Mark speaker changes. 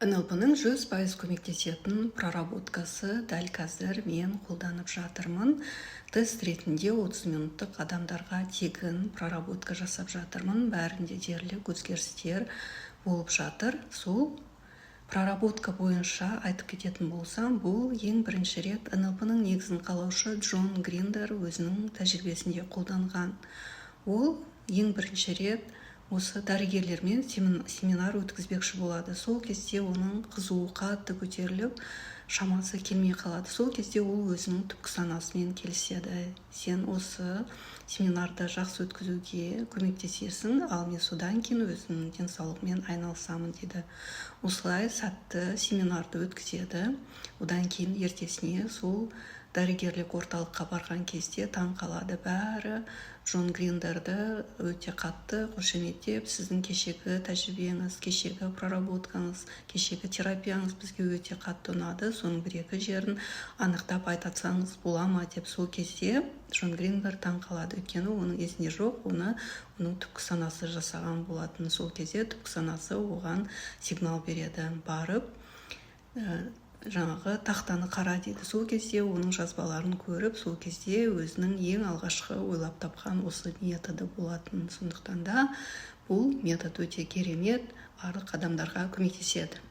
Speaker 1: НЛП-ның 100% көмектесетін проработкасы дәл қазір мен қолданып жатырмын. Тест ретінде 30 минуттық адамдарға тегін проработка жасап жатырмын. Бәрінде дерлік өзгерістер болып жатыр. Сол проработка бойынша айтып кететін болсам, бұл ең бірінші рет НЛП-ның негізін қалаушы Джон Гриндер өзінің тәжірибесінде қолданған. Ол ең бірінші рет осы дәрігерлермен семинар өткізбекші болады. Сол кезде оның қызуы қатты көтеріліп, шамасы келмей қалады. Сол кезде ол өзінің түпкі санасымен келіседі. Сен осы семинарды жақсы өткізуге көмектесесің, ал мен содан кейін өзімнің денсаулығымен айналысамын дейді. Осылай сәтті семинарды өткізеді. Одан кейін ертесіне сол дәрігерлік орталыққа барған кезде таң қалады. Бәрі Джон Гриндерді өте қатты қошеметтеп, сіздің кешегі тәжірибеңіз, кешегі проработкаңыз, кешегі терапияңыз бізге өте қатты ұнады. Соның бір-екі жерін анықтап айтсаңыз бола ма деп. Сол кезде Джон Гриндер таң қалады. Өйткені оның есінде жоқ, оның түпкі санасы жасаған болатын. Сол кезде түпкі санасы оған сигнал береді. Барып жаңағы тақтаны қара дейді. Сол кезде оның жазбаларын көріп, сол кезде өзінің ең алғашқы ойлап тапқан осы методы болатын. Сондықтан да бұл метод өте керемет, барлық адамдарға көмектеседі.